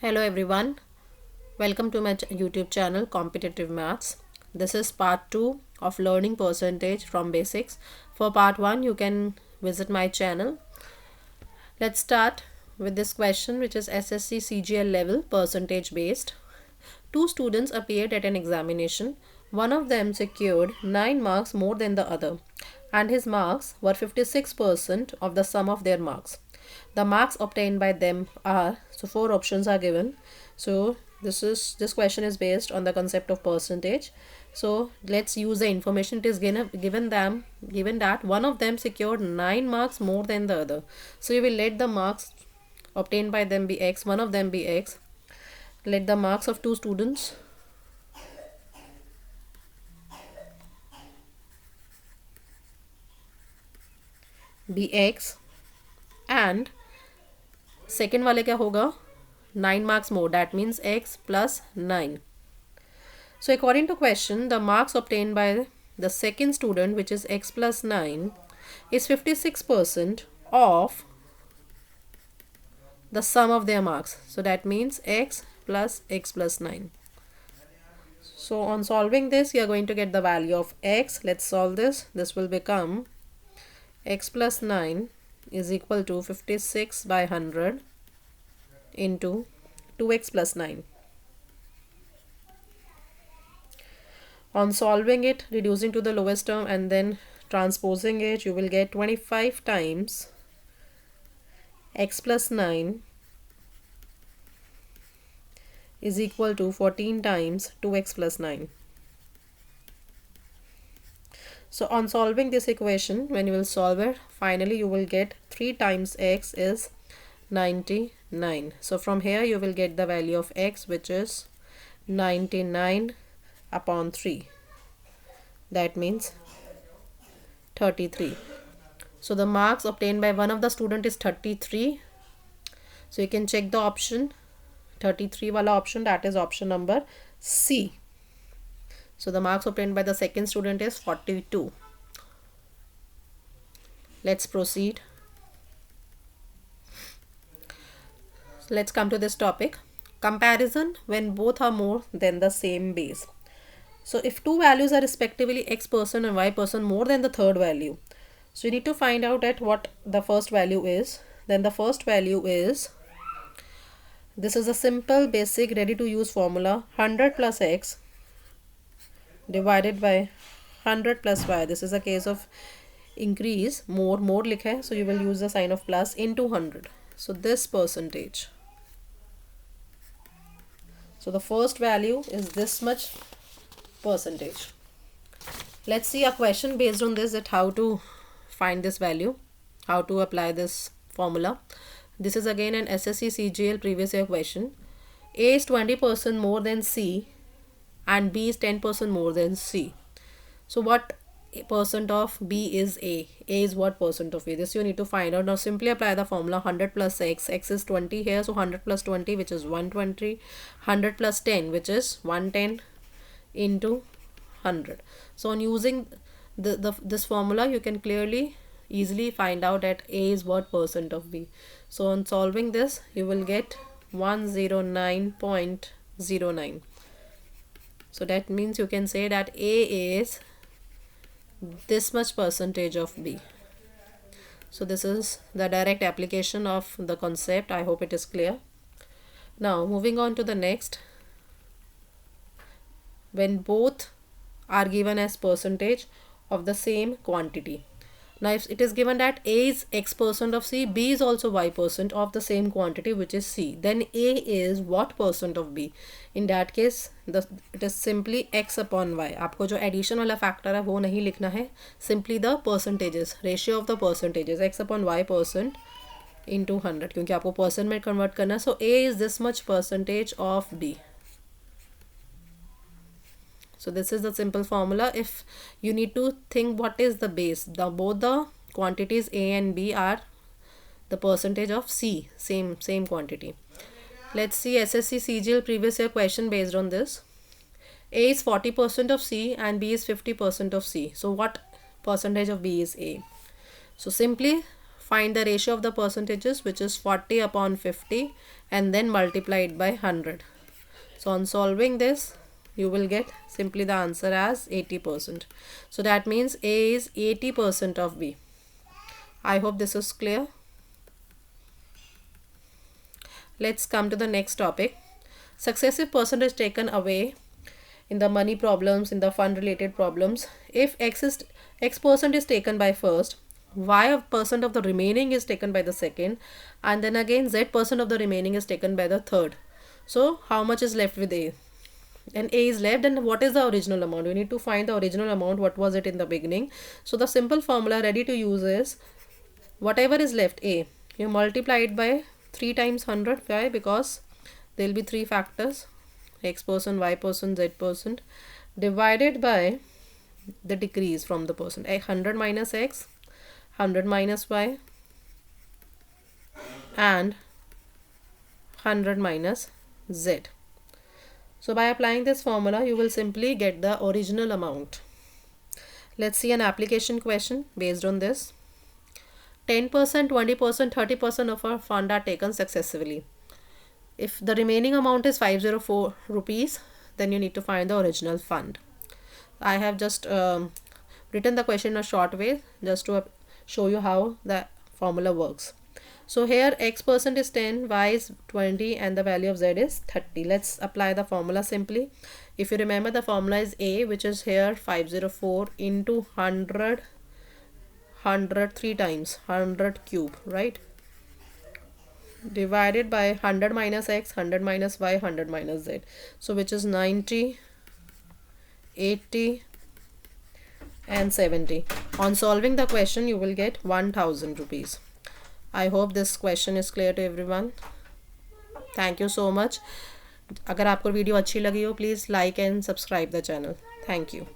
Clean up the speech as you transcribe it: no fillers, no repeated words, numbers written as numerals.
Hello everyone, welcome to my YouTube channel Competitive Maths. This is part 2 of learning percentage from basics. For part 1 you can visit my channel. Let's start with this question, which is SSC CGL level percentage based. Two students appeared at an examination. One of them secured 9 marks more than the other, and his marks were 56% of the sum of their marks. The marks obtained by them are, so 4 options are given. So this question is based on the concept of percentage. So let's use the information. It is given that one of them secured 9 marks more than the other. So you will let the marks obtained by them be x, one of them be x. Let the marks of two students be x, and second वाले क्या होगा, 9 marks more, that means x plus 9. So according to question, the marks obtained by the second student, which is x plus 9, is 56% of the sum of their marks. So that means x plus 9. So on solving this, you are going to get the value of x. Let's solve this. This will become x plus 9 is equal to 56 by 100 into 2x plus 9. On solving it, reducing to the lowest term and then transposing it, you will get 25 times x plus 9 is equal to 14 times 2x plus 9. So on solving this equation, when you will solve it, finally you will get 3 times x is 99. So from here you will get the value of x, which is 99 upon 3. That means 33. So the marks obtained by one of the student is 33. So you can check the option 33 wala option, that is option number C. So the marks obtained by the second student is 42. Let's proceed. So let's come to this topic. Comparison when both are more than the same base. So if two values are respectively x% and y% more than the third value, so you need to find out at what the first value is. Then the first value is, this is a simple basic ready to use formula, 100 plus x divided by 100 plus y. This is a case of increase, more likha hai, so you will use the sign of plus, into 100. So this percentage. So the first value is this much percentage. Let's see a question based on this, that how to find this value, how to apply this formula. This is again an SSC CGL previous year question. A is 20% more than C and B is 10% more than C. So what percent of B is A? A is what percent of A? This you need to find out. Now simply apply the formula 100 plus x. X is 20 here, so 100 plus 20, which is 120. 100 plus 10, which is 110 into 100. So on using this formula, you can easily find out that A is what percent of B. So on solving this, you will get 109.09. So that means you can say that A is this much percentage of B. So this is the direct application of the concept. I hope it is clear. Now moving on to the next. When both are given as percentage of the same quantity. Now if it is given that A is x% of C, B is also y% of the same quantity, which is C, then A is what percent of B? In that case it is simply x upon y. आपको जो addition वाला factor है वो नहीं लिखना है, simply the percentages, ratio of the percentages, x upon y percent into 100, क्योंकि आपको percent में convert करना है. So A is this much percentage of B. So this is the simple formula. If you need to think what is the base, both the quantities A and B are the percentage of C, same quantity. Let's see SSC CGL previous year question based on this. A is 40% of C and B is 50% of C. So what percentage of B is A? So simply find the ratio of the percentages, which is 40 upon 50, and then multiply it by 100. So on solving this, you will get simply the answer as 80%. So that means A is 80% of B. I hope this is clear. Let's come to the next topic. Successive percentage taken away in the money problems, in the fund related problems. If X percent is taken by first, Y percent of the remaining is taken by the second, and then again Z percent of the remaining is taken by the third. So how much is left with A? And A is left, and what is the original amount? We need to find the original amount. What was it in the beginning? So the simple formula ready to use is whatever is left A, you multiply it by 3 times 100. Why? Because there will be 3 factors, X percent, Y percent, Z percent, divided by the decrease from the percent. 100 minus X, 100 minus Y, and 100 minus Z. So by applying this formula, you will simply get the original amount. Let's see an application question based on this. 10%, 20%, 30% of our fund are taken successively. If the remaining amount is 504 rupees, then you need to find the original fund. I have just written the question in a short way just to show you how the formula works. So here X percent is 10, Y is 20, and the value of Z is 30. Let's apply the formula simply. If you remember, the formula is A, which is here 504 into 100, 3 times, 100 cube, right? Divided by 100 minus X, 100 minus Y, 100 minus Z. So which is 90, 80, and 70. On solving the question, you will get 1000 rupees. I hope this question is clear to everyone. Thank you so much. अगर आपको video अच्छी लगी हो, please like and subscribe the channel. Thank you.